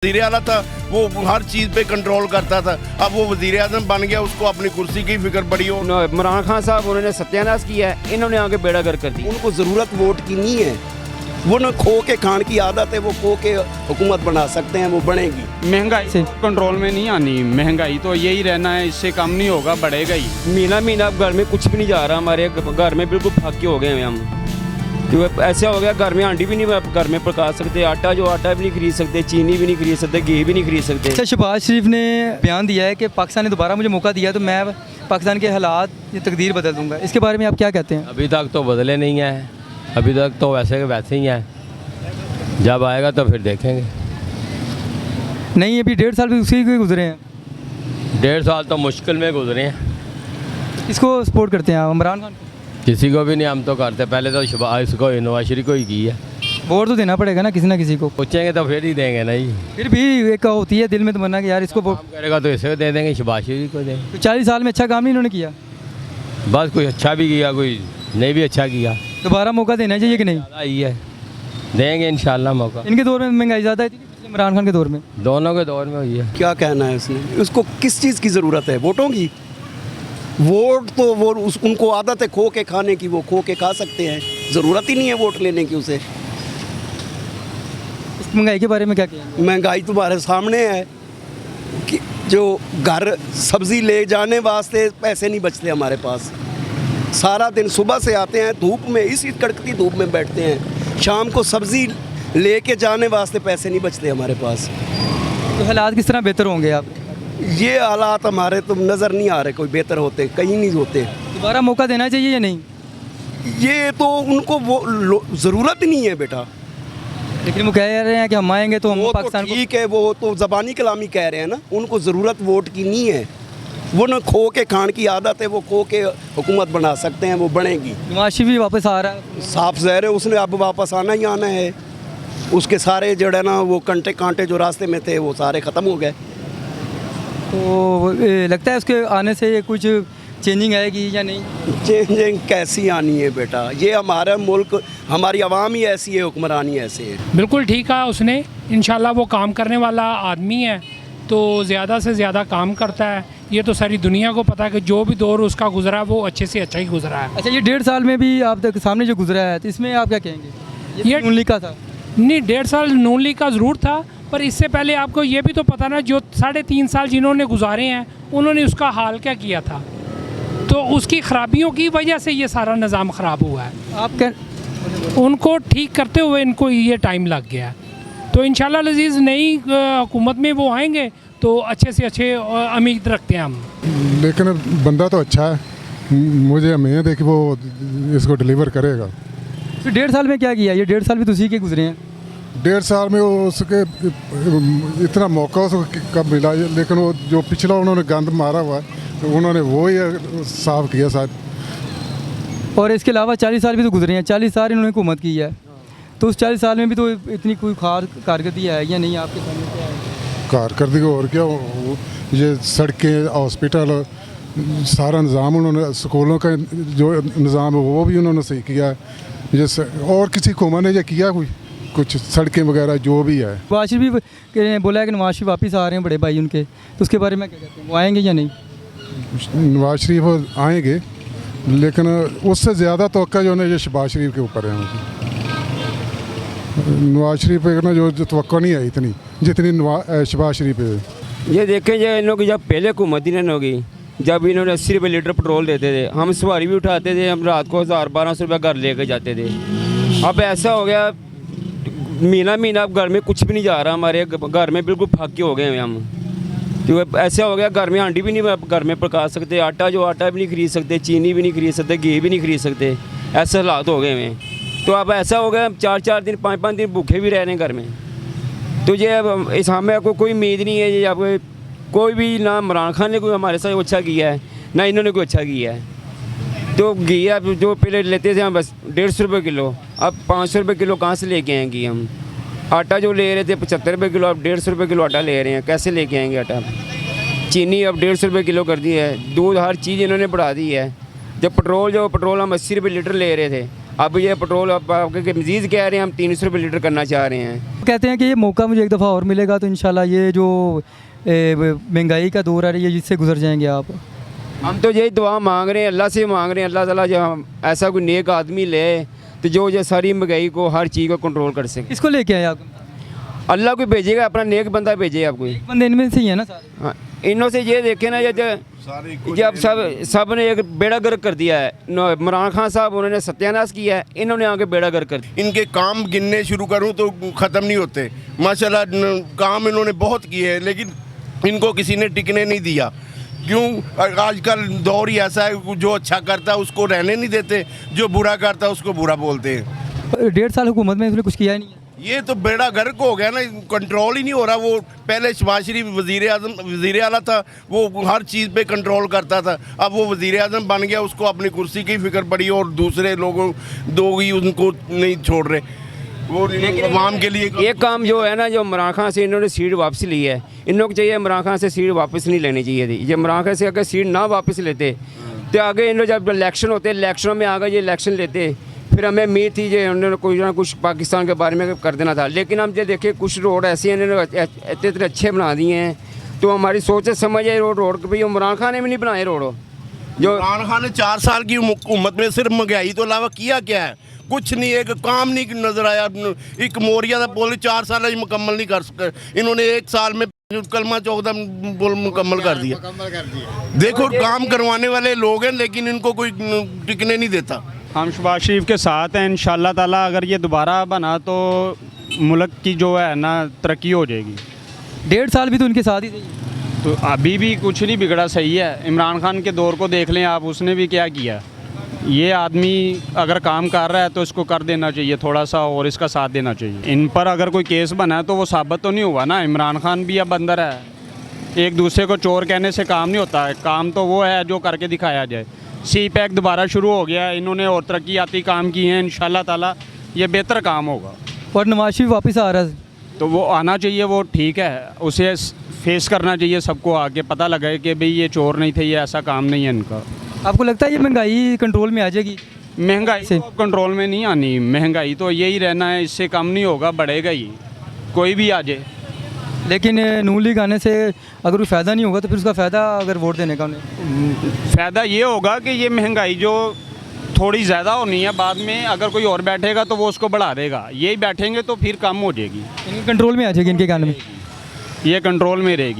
वज़ीर आला था, वो हर चीज़ पे कंट्रोल करता था। अब वो वज़ीर आज़म बन गया, उसको अपनी कुर्सी की फिक्र पड़ी हो। इमरान खान साहब उन्होंने सत्यानाश किया है, इन्होंने आगे बेड़ा गर्क कर दी। उनको ज़रूरत वोट की नहीं है, वो न खो के खान की आदत है, वो खो के हुकूमत बना सकते हैं, वो बनेगी। महंगाई से कंट्रोल में नहीं आनी, महंगाई तो यही रहना है, इससे कम नहीं होगा, बढ़ेगा ही। महीना महीना घर में कुछ भी नहीं जा रहा, हमारे घर में बिल्कुल फाके हो गए हैं हम। तो ऐसा हो गया, घर में आंटी भी नहीं घर में पका सकते, आटा भी नहीं खरीद सकते, चीनी भी नहीं खरीद सकते, घी भी नहीं खरीद सकते। अच्छा, शहबाज शरीफ ने बयान दिया है कि पाकिस्तान ने दोबारा मुझे मौका दिया तो मैं पाकिस्तान के हालात ये तकदीर बदल दूंगा। इसके बारे में आप क्या कहते हैं? अभी तक तो बदले नहीं हैं, अभी तक तो वैसे के वैसे ही हैं, जब आएगा तो फिर देखेंगे। नहीं, अभी 1.5 साल भी उसी के गुजरे हैं। 1.5 साल तो मुश्किल में गुजरे हैं। किसको सपोर्ट करते हैं आप? इमरान खान? किसी को भी नहीं, हम तो करते पहले तो शहबाज को नवाज शरीफ को ही की है। वोट तो देना पड़ेगा ना किसी को। पूछेंगे तो फिर ही देंगे ना जी। फिर भी एक होती है दिल में तमन्ना कि यार इसको वोट करेगा तो इसे दे देंगे, शहबाज शरीफ को देंगे। तो 40 साल में अच्छा काम नहीं इन्होंने किया, बस कोई अच्छा भी किया, कोई नहीं भी अच्छा किया। दोबारा मौका देना चाहिए कि नहीं? ही है, देंगे इंशाल्लाह मौका। इनके दौर में महंगाई ज़्यादा थी इमरान खान के दौर में? दोनों के दौर में हुई है। क्या कहना है उसने? उसको किस चीज़ की ज़रूरत है? वोटों की। वोट तो वो उनको आदत है खो के खाने की, वो खो के खा सकते हैं, ज़रूरत ही नहीं है वोट लेने की उसे। इस महंगाई के बारे में क्या कहेंगे? महंगाई तुम्हारे सामने है कि जो घर सब्ज़ी ले जाने वास्ते पैसे नहीं बचते हमारे पास। सारा दिन सुबह से आते हैं धूप में, इसी कड़कती धूप में बैठते हैं, शाम को सब्ज़ी लेके जाने वास्ते पैसे नहीं बचते हमारे पास। तो हालात किस तरह बेहतर होंगे? आप ये हालात हमारे तो नज़र नहीं आ रहे कोई बेहतर होते, कहीं नहीं होते। दोबारा मौका देना चाहिए या नहीं? ये तो उनको वो ज़रूरत ही नहीं है बेटा। लेकिन वो कह रहे हैं कि हम आएंगे तो हम वो पाकिस्तान तो ठीक है, वो तो ज़बानी कलामी कह रहे हैं ना, उनको ज़रूरत वोट की नहीं है, वो न खो के खान की आदत है, वो खो के हुकूमत बना सकते हैं, वो बनेगी। नवाज शरीफ भी वापस आ रहा है, साफ ज़ाहिर है उसने अब वापस आना ही आना है। उसके सारे जो है ना वो कांटे जो रास्ते में थे वो सारे ख़त्म हो गए। तो लगता है उसके आने से कुछ चेंजिंग आएगी या नहीं? चेंजिंग कैसी आनी है बेटा? ये हमारा मुल्क, हमारी आवाम ही ऐसी है, हुक्मरानी ऐसी है। बिल्कुल ठीक कहा उसने। इंशाल्लाह वो काम करने वाला आदमी है तो ज़्यादा से ज़्यादा काम करता है। ये तो सारी दुनिया को पता है कि जो भी दौर उसका गुजरा वो अच्छे से अच्छा ही गुजरा है। अच्छा, ये 1.5 साल में भी आप तक सामने जो गुजरा है तो इसमें आप क्या कहेंगे? ये नून लीग का था? नहीं, 1.5 साल नून लीग का ज़रूर था, पर इससे पहले आपको ये भी तो पता ना, जो 3.5 साल जिन्होंने गुजारे हैं उन्होंने उसका हाल क्या किया था। तो उसकी ख़राबियों की वजह से ये सारा निज़ाम ख़राब हुआ है। आप क्या उनको ठीक करते हुए इनको ये टाइम लग गया। तो इंशाल्लाह लजीज़ नई हुकूमत में वो आएंगे तो अच्छे से अच्छे उम्मीद रखते हैं हम। लेकिन बंदा तो अच्छा है, मुझे उम्मीद है कि वो इसको डिलीवर करेगा। तो 1.5 साल में क्या किया? ये 1.5 साल भी तो उसी के गुजरे हैं। 1.5 साल में वो उसके इतना मौका उसको कब मिला, लेकिन वो जो पिछला उन्होंने गंद मारा हुआ तो उन्होंने वो ही साफ किया शायद। और इसके अलावा 40 साल भी तो गुजरे हैं, 40 साल इन्होंने हुकूमत की है, तो उस 40 साल में भी तो इतनी कोई खास कारकर्दगी है या नहीं आपके सामने? क्या है कारकर्दगी? और क्या, ये सड़कें, हॉस्पिटल, सारा निज़ाम उन्होंने, स्कूलों का जो निज़ाम है वो भी उन्होंने सही किया है। जैसे और किसी हुकूमत ने ये किया कोई कुछ सड़कें वगैरह जो भी है। नवाज शरीफ भी बोला है कि नवाज शरीफ वापस आ रहे हैं, बड़े भाई उनके, तो उसके बारे में क्या कहते हैं? वो आएंगे या नहीं? नवाज शरीफ आएंगे, लेकिन उससे ज़्यादा तवक्का जो है ये शहबाज शरीफ के ऊपर है। नवाज शरीफ पे ना जो तवक्का नहीं है इतनी जितनी शहबाज शरीफ है। ये देखें, जो इन लोग जब पहले हुकूमत ही नहीं होगी, जब इन्होंने 80 रुपये लीटर पेट्रोल देते थे, हम सवारी भी उठाते थे, हम रात को 1000-1200 रुपये घर लेके जाते थे। अब ऐसा हो गया, महीना घर में कुछ भी नहीं जा रहा, हमारे घर में बिल्कुल फाके हो गए हैं हम। तो ऐसा हो गया, घर में आंटी भी नहीं घर में पका सकते, आटा भी नहीं खरीद सकते, चीनी भी नहीं खरीद सकते, घी भी नहीं खरीद सकते, ऐसे हालात हो गए हैं। तो अब ऐसा हो गया, 4-4 दिन 5-5 दिन भूखे भी रह रहे हैं घर में। तो ये अब इस हमें कोई उम्मीद नहीं है, ये अब कोई भी, ना इमरान खान ने कोई हमारे साथ अच्छा किया है, ना इन्होंने कोई अच्छा किया है। तो घी अब जो पहले लेते थे हम बस 150 रुपये किलो, अब 500 रुपये किलो कहाँ से लेके आएंगे हम? आटा जो ले रहे थे 75 रुपये किलो, अब 150 रुपये किलो आटा ले रहे हैं, कैसे लेके आएंगे आटा? चीनी अब 150 रुपये किलो कर दी है, दूध हर चीज़ इन्होंने बढ़ा दी है। जब पेट्रोल हम 80 रुपये लीटर ले रहे थे, अब ये पेट्रोल अब आपके मजीद कह रहे हैं हम 300 रुपये लीटर करना चाह रहे हैं। कहते हैं कि ये मौका मुझे एक दफ़ा और मिलेगा तो इंशाल्लाह ये जो महंगाई का दौर आ रही है जिससे गुजर जाएंगे आप। हम तो यही दुआ मांग रहे हैं, अल्लाह से मांग रहे हैं, अल्लाह ताला जो हम ऐसा कोई नेक आदमी ले तो जो ये सारी महंगाई को, हर चीज़ को कंट्रोल कर सके। किसको लेके आए आप? अल्लाह को भेजेगा, अपना नेक बंदा भेजे आपको। एक बंदे इनमें से ही है ना सारे? हाँ, इन्हों से ये देखे ना, जब सब ने एक बेड़ा गर्क कर दिया है। इमरान खान साहब उन्होंने सत्यानाश किया है, इन्होंने आगे बेड़ा गर्क कर दिया। इनके काम गिनने शुरू करूं तो ख़त्म नहीं होते। माशाल्लाह काम इन्होंने बहुत किए हैं, लेकिन इनको किसी ने टिकने नहीं दिया। क्यों? आजकल दौर ही ऐसा है, जो अच्छा करता है उसको रहने नहीं देते, जो बुरा करता है उसको बुरा बोलते हैं। 1.5 साल हुकूमत में इसने कुछ किया ही नहीं है। ये तो बेड़ा गर्क हो गया ना, कंट्रोल ही नहीं हो रहा। वो पहले शहबाज शरीफ वज़ीर आला था, वो हर चीज़ पे कंट्रोल करता था। अब वो वज़ीर आज़म बन गया, उसको अपनी कुर्सी की फिक्र पड़ी और दूसरे लोगों ही उनको नहीं छोड़ रहे। वो अवाम के लिए एक काम जो है ना, जो इमरान खान से इन्होंने सीट वापस ली है, इन लोग चाहिए इमरान खान से सीट वापस नहीं लेनी चाहिए थी। ये इमरान खान से अगर सीट ना वापस लेते तो आगे इन लोग जब इलेक्शन होते, इलेक्शनों में आगे ये इलेक्शन लेते, फिर हमें उम्मीद थी जो उन्होंने कुछ ना कुछ पाकिस्तान के बारे में कर देना था। लेकिन हम जो देखे कुछ रोड ऐसे इन्होंने इतने अच्छे बना दिए हैं, तो हमारी सोच से समझ है रोड भाई इमरान खान ने भी नहीं बनाए रोड। जो इमरान खान ने 4 साल की हुकूमत में सिर्फ महंगाई तो अलावा किया क्या है? कुछ नहीं, एक काम नहीं नजर आया। एक मोरिया का पुल 4 साल मुकम्मल नहीं कर सके, इन्होंने 1 साल में कलमा चौक का पुल मुकम्मल कर दिया। देखो काम करवाने वाले लोग हैं, लेकिन इनको कोई टिकने नहीं देता। हम शहबाज शरीफ के साथ हैं, इंशाल्लाह ताला अगर ये दोबारा बना तो मुल्क की जो है ना तरक्की हो जाएगी। 1.5 साल भी तो उनके साथ ही थे। तो अभी भी कुछ नहीं बिगड़ा, सही है। इमरान खान के दौर को देख लें आप, उसने भी क्या किया। ये आदमी अगर काम कर रहा है तो इसको कर देना चाहिए थोड़ा सा, और इसका साथ देना चाहिए। इन पर अगर कोई केस बना है तो वो साबित तो नहीं हुआ ना। इमरान खान भी अब अंदर है, एक दूसरे को चोर कहने से काम नहीं होता है। काम तो वो है जो करके दिखाया जाए। सी पैक दोबारा शुरू हो गया है, इन्होंने और तरक्याती काम किए हैं, इंशाल्लाह ताला ये बेहतर काम होगा। और नवाज शरीफ वापस आ रहा है तो वो आना चाहिए, वो ठीक है, उसे फेस करना चाहिए सबको, आगे पता लगे कि भाई ये चोर नहीं थे, ये ऐसा काम नहीं है इनका। आपको लगता है ये महंगाई कंट्रोल में आ जाएगी? महंगाई तो कंट्रोल में नहीं आनी, महंगाई तो यही रहना है, इससे कम नहीं होगा, बढ़ेगा ही, कोई भी आ जाए। लेकिन नून लीग आने से अगर कोई फ़ायदा नहीं होगा तो फिर उसका फ़ायदा अगर वोट देने का उन्हें फ़ायदा ये होगा कि ये महंगाई जो थोड़ी ज़्यादा होनी है, बाद में अगर कोई और बैठेगा तो वो उसको बढ़ा देगा। यही बैठेंगे तो फिर कम हो जाएगी, इनके कंट्रोल में आ जाएगी, इनके कहने में ये कंट्रोल में रहेगी।